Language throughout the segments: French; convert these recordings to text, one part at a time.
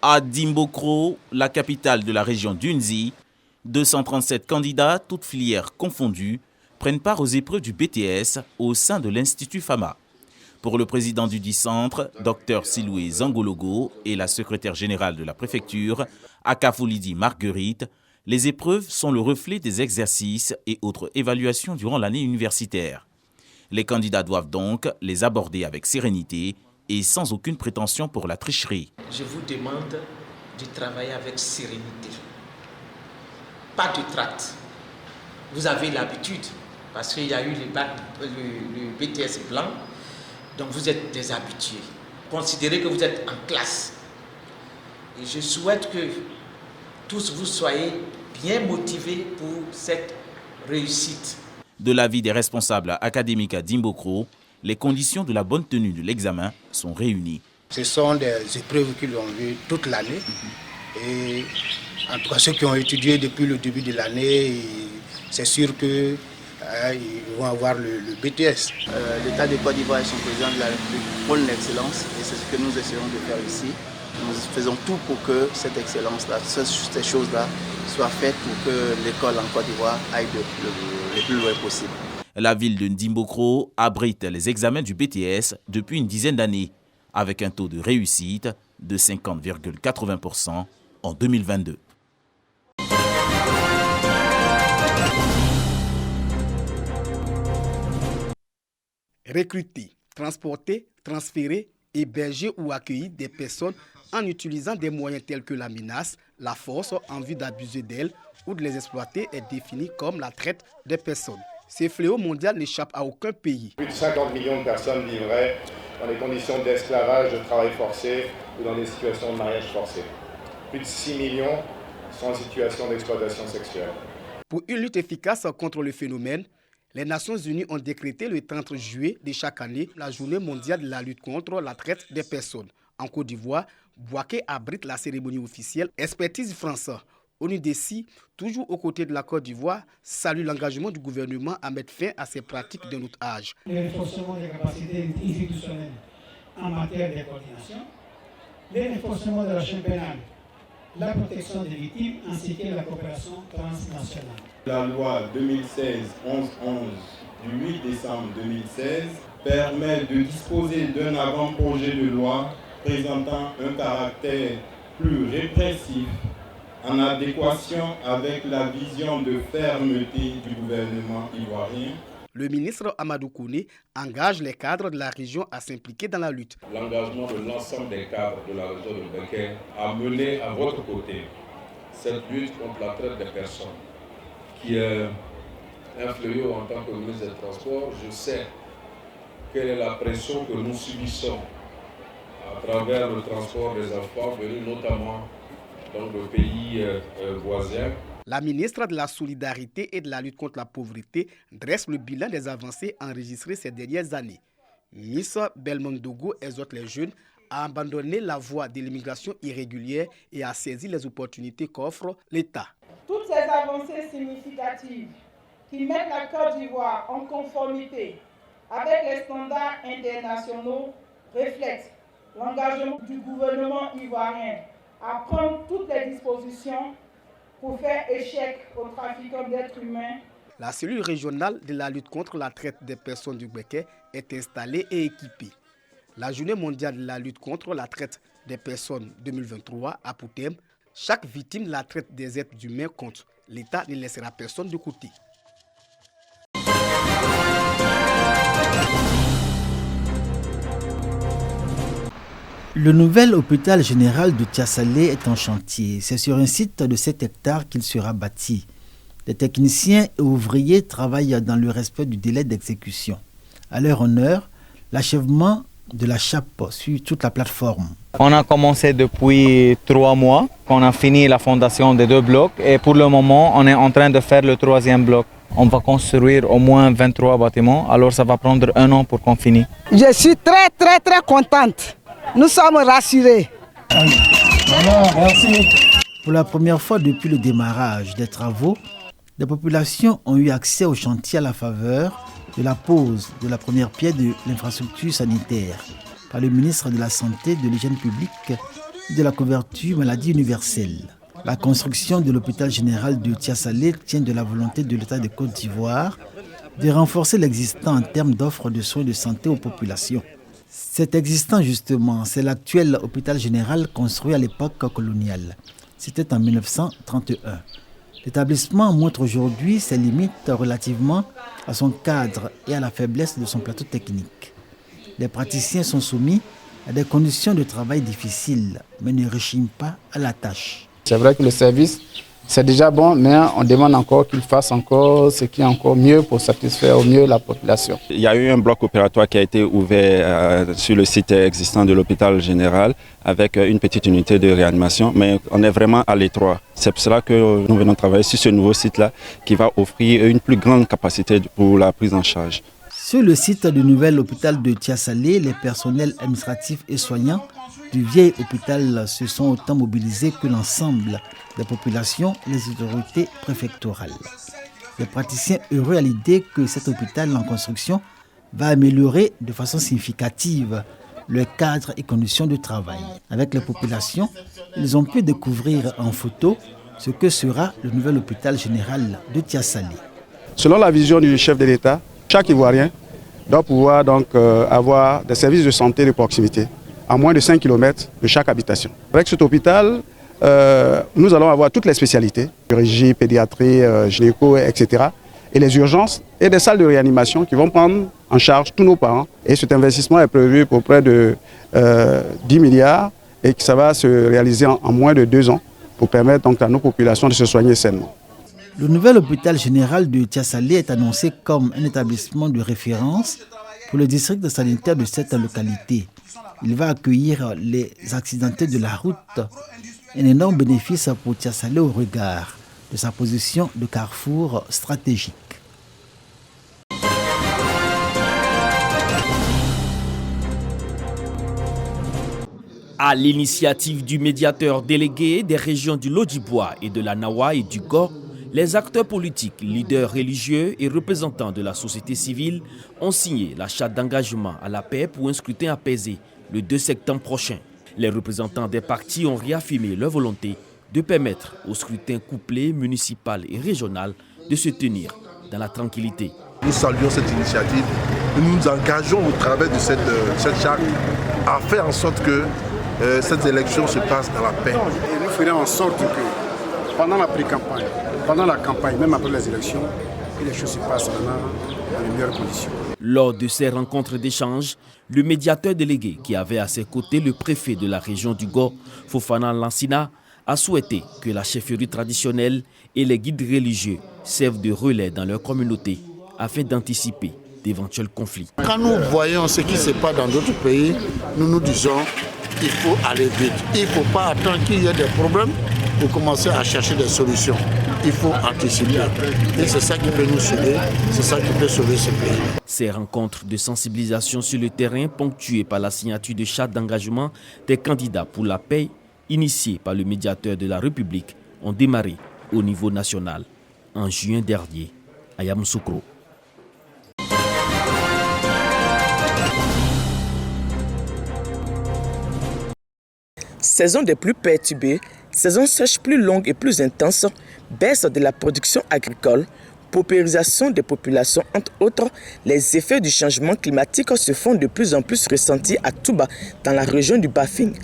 À Dimbokro, la capitale de la région d'Unzi, 237 candidats, toutes filières confondues, prennent part aux épreuves du BTS au sein de l'Institut Fama. Pour le président du dit centre, Dr Siloué Zangologo, et la secrétaire générale de la préfecture, Akafoulidi Marguerite, les épreuves sont le reflet des exercices et autres évaluations durant l'année universitaire. Les candidats doivent donc les aborder avec sérénité et sans aucune prétention pour la tricherie. Je vous demande de travailler avec sérénité. Pas de tract. Vous avez l'habitude, parce qu'il y a eu le BTS blanc, donc vous êtes des habitués. Considérez que vous êtes en classe. Et je souhaite que tous vous soyez bien motivés pour cette réussite. De l'avis des responsables académiques à Dimbokro, les conditions de la bonne tenue de l'examen sont réunies. Ce sont des épreuves qu'ils ont vues toute l'année. Et en tout cas, ceux qui ont étudié depuis le début de l'année, c'est sûr qu'ils vont avoir le BTS. L'État de Côte d'Ivoire et son président de la République prônent l'excellence et c'est ce que nous essayons de faire ici. Nous faisons tout pour que cette excellence-là, ces choses-là soient faites pour que l'école en Côte d'Ivoire aille le plus loin possible. La ville de Dimbokro abrite les examens du BTS depuis une dizaine d'années, avec un taux de réussite de 50,80% en 2022. Recruter, transporter, transférer, héberger ou accueillir des personnes en utilisant des moyens tels que la menace, la force en vue d'abuser d'elles ou de les exploiter est défini comme la traite des personnes. Ces fléaux mondiaux n'échappent à aucun pays. Plus de 50 millions de personnes vivraient dans des conditions d'esclavage, de travail forcé ou dans des situations de mariage forcé. Plus de 6 millions sont en situation d'exploitation sexuelle. Pour une lutte efficace contre le phénomène, les Nations Unies ont décrété le 30 juillet de chaque année la journée mondiale de la lutte contre la traite des personnes. En Côte d'Ivoire, Bouaké abrite la cérémonie officielle. Expertise française. ONUDC, toujours aux côtés de la Côte d'Ivoire, salue l'engagement du gouvernement à mettre fin à ces pratiques d'un autre âge. Le renforcement des capacités institutionnelles en matière de coordination, le renforcement de la chaîne pénale, la protection des victimes ainsi que la coopération transnationale. La loi 2016-1111 du 8 décembre 2016 permet de disposer d'un avant-projet de loi présentant un caractère plus répressif en adéquation avec la vision de fermeté du gouvernement ivoirien. Le ministre Amadou Kouné engage les cadres de la région à s'impliquer dans la lutte. L'engagement de l'ensemble des cadres de la région de Beké a mené à votre côté cette lutte contre la traite des personnes qui est un fléau en tant que ministre des Transports. Je sais quelle est la pression que nous subissons à travers le transport des enfants venus notamment dans le pays voisin. La ministre de la Solidarité et de la lutte contre la pauvreté dresse le bilan des avancées enregistrées ces dernières années. Miss Belmondogo exhorte les jeunes à abandonner la voie de l'immigration irrégulière et à saisir les opportunités qu'offre l'État. Toutes ces avancées significatives qui mettent la Côte d'Ivoire en conformité avec les standards internationaux reflètent l'engagement du gouvernement ivoirien à prendre toutes les dispositions pour faire échec aux trafiquants d'êtres humains. La cellule régionale de la lutte contre la traite des personnes du Beké est installée et équipée. La journée mondiale de la lutte contre la traite des personnes 2023 a pour thème « Chaque victime de la traite des êtres humains compte. L'État ne laissera personne de côté ». Le nouvel hôpital général de Tiassalé est en chantier. C'est sur un site de 7 hectares qu'il sera bâti. Les techniciens et ouvriers travaillent dans le respect du délai d'exécution. À leur honneur, l'achèvement de la chape sur toute la plateforme. On a commencé depuis 3 mois. On a fini la fondation des 2 blocs et pour le moment, on est en train de faire le 3e bloc. On va construire au moins 23 bâtiments, alors ça va prendre 1 an pour qu'on finisse. Je suis très contente. Nous sommes rassurés. Merci. Pour la première fois depuis le démarrage des travaux, les populations ont eu accès au chantier à la faveur de la pose de la première pierre de l'infrastructure sanitaire par le ministre de la Santé et de l'Hygiène publique, de la couverture maladie universelle. La construction de l'hôpital général de Tiassalé tient de la volonté de l'État de Côte d'Ivoire de renforcer l'existant en termes d'offres de soins de santé aux populations. Cet existant, justement, c'est l'actuel hôpital général construit à l'époque coloniale. C'était en 1931. L'établissement montre aujourd'hui ses limites relativement à son cadre et à la faiblesse de son plateau technique. Les praticiens sont soumis à des conditions de travail difficiles, mais ne rechignent pas à la tâche. C'est vrai que le service, c'est déjà bon, mais on demande encore qu'il fasse encore ce qui est encore mieux pour satisfaire au mieux la population. Il y a eu un bloc opératoire qui a été ouvert sur le site existant de l'hôpital général avec une petite unité de réanimation, mais on est vraiment à l'étroit. C'est pour cela que nous venons travailler sur ce nouveau site-là qui va offrir une plus grande capacité pour la prise en charge. Sur le site du nouvel hôpital de Tiassalé, les personnels administratifs et soignants du vieil hôpital se sont autant mobilisés que l'ensemble des populations et les autorités préfectorales. Les praticiens heureux à l'idée que cet hôpital en construction va améliorer de façon significative le cadre et conditions de travail. Avec les populations, ils ont pu découvrir en photo ce que sera le nouvel hôpital général de Tiassalé. Selon la vision du chef de l'État, chaque Ivoirien doit pouvoir donc avoir des services de santé de proximité à moins de 5 km de chaque habitation. Avec cet hôpital, nous allons avoir toutes les spécialités, chirurgie, pédiatrie, gynéco, etc. Et les urgences et des salles de réanimation qui vont prendre en charge tous nos parents. Et cet investissement est prévu pour près de 10 milliards et que ça va se réaliser en moins de 2 ans pour permettre donc à nos populations de se soigner sainement. Le nouvel hôpital général de Tiassalé est annoncé comme un établissement de référence pour le district sanitaire de cette localité. Il va accueillir les accidentés de la route, un énorme bénéfice pour Tiassalé au regard de sa position de carrefour stratégique. À l'initiative du médiateur délégué des régions du Lodibois et de la Nawa et du Go, les acteurs politiques, leaders religieux et représentants de la société civile ont signé la charte d'engagement à la paix pour un scrutin apaisé le 2 septembre prochain. Les représentants des partis ont réaffirmé leur volonté de permettre au scrutin couplé municipal et régional de se tenir dans la tranquillité. Nous saluons cette initiative et nous nous engageons au travers de cette charte à faire en sorte que cette élection se passe dans la paix. Et nous ferons en sorte que pendant la pré-campagne, pendant la campagne, même après les élections, que les choses se passent dans les meilleures conditions. Lors de ces rencontres d'échange, le médiateur délégué qui avait à ses côtés le préfet de la région du Go, Fofana Lansina, a souhaité que la chefferie traditionnelle et les guides religieux servent de relais dans leur communauté afin d'anticiper d'éventuels conflits. Quand nous voyons ce qui se passe dans d'autres pays, nous nous disons qu'il faut aller vite. Il ne faut pas attendre qu'il y ait des problèmes pour commencer à chercher des solutions. Il faut anticiper. Et c'est ça qui peut nous sauver, c'est ça qui peut sauver ce pays. Ces rencontres de sensibilisation sur le terrain, ponctuées par la signature de chartes d'engagement des candidats pour la paix, initiées par le médiateur de la République, ont démarré au niveau national en juin dernier à Yamoussoukro. Saison des pluies perturbées, saison sèche plus longue et plus intense, baisse de la production agricole, paupérisation des populations, entre autres, les effets du changement climatique se font de plus en plus ressentis à Touba, dans la région du Bafing.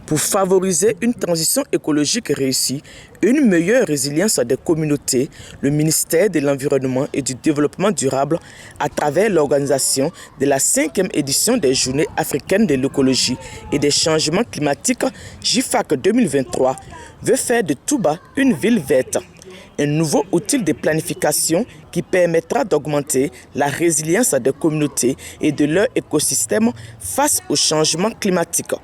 Pour favoriser une transition écologique réussie, une meilleure résilience des communautés, le ministère de l'Environnement et du Développement durable, à travers l'organisation de la 5e édition des Journées africaines de l'écologie et des changements climatiques, JIFAC 2023, veut faire de Touba une ville verte. Un nouveau outil de planification qui permettra d'augmenter la résilience des communautés et de leur écosystème face au changement climatique.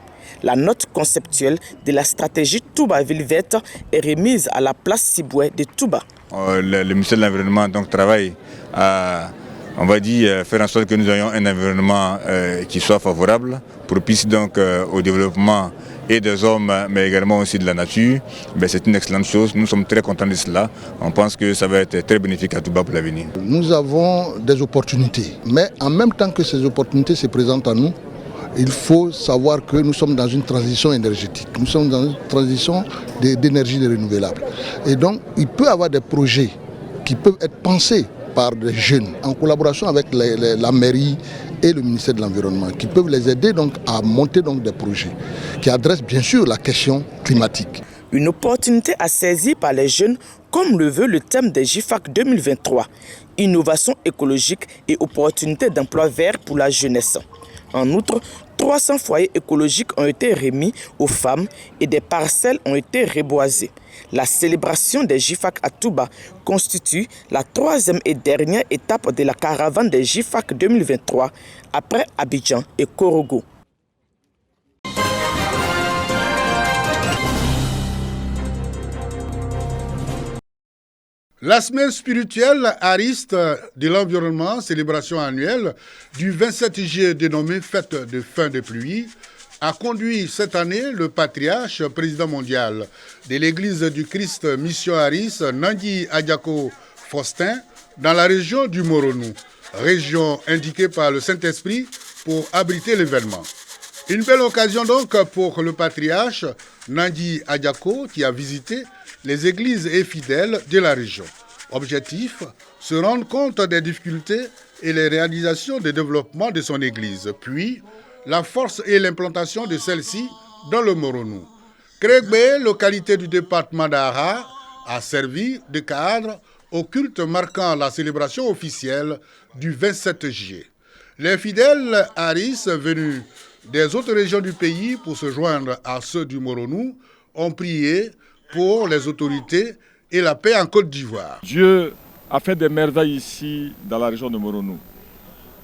La note conceptuelle de la stratégie Touba Ville Verte est remise à la place Siboué de Touba. Le ministère de l'Environnement travaille à, on va dire, faire en sorte que nous ayons un environnement qui soit favorable, propice donc au développement et des hommes, mais également aussi de la nature. C'est une excellente chose. Nous sommes très contents de cela. On pense que ça va être très bénéfique à Touba pour l'avenir. Nous avons des opportunités, mais en même temps que ces opportunités se présentent à nous, il faut savoir que nous sommes dans une transition énergétique, nous sommes dans une transition d'énergie renouvelable. Et donc, il peut y avoir des projets qui peuvent être pensés par des jeunes en collaboration avec la mairie et le ministère de l'Environnement, qui peuvent les aider donc à monter donc des projets qui adressent bien sûr la question climatique. Une opportunité à saisir par les jeunes, comme le veut le thème des GIFAC 2023, innovation écologique et opportunités d'emploi vert pour la jeunesse. En outre, 300 foyers écologiques ont été remis aux femmes et des parcelles ont été reboisées. La célébration des GIFAC à Touba constitue la troisième et dernière étape de la caravane des GIFAC 2023 après Abidjan et Korogo. La semaine spirituelle Ariste de l'environnement, célébration annuelle du 27 juillet dénommée Fête de fin de pluie, a conduit cette année le patriarche président mondial de l'Église du Christ Mission Aris, Nangui Adiako Faustin, dans la région du Moronou, région indiquée par le Saint-Esprit pour abriter l'événement. Une belle occasion donc pour le patriarche Nangui Adiako qui a visité les églises et fidèles de la région. Objectif, se rendre compte des difficultés et les réalisations de développement de son église, puis la force et l'implantation de celle-ci dans le Moronou. Crégbé, localité du département d'Ara, a servi de cadre au culte marquant la célébration officielle du 27 juillet. Les fidèles Aris venus des autres régions du pays pour se joindre à ceux du Moronou ont prié pour les autorités et la paix en Côte d'Ivoire. Dieu a fait des merveilles ici dans la région de Moronou.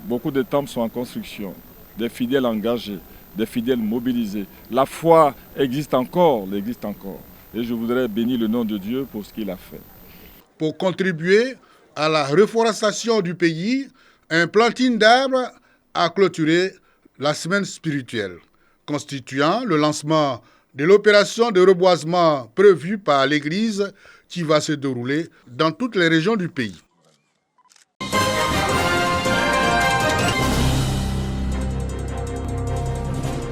Beaucoup de temples sont en construction, des fidèles engagés, des fidèles mobilisés. La foi existe encore, l'existe encore. Et je voudrais bénir le nom de Dieu pour ce qu'il a fait. Pour contribuer à la reforestation du pays, un planting d'arbres a clôturé la semaine spirituelle, constituant le lancement de l'opération de reboisement prévue par l'Église qui va se dérouler dans toutes les régions du pays.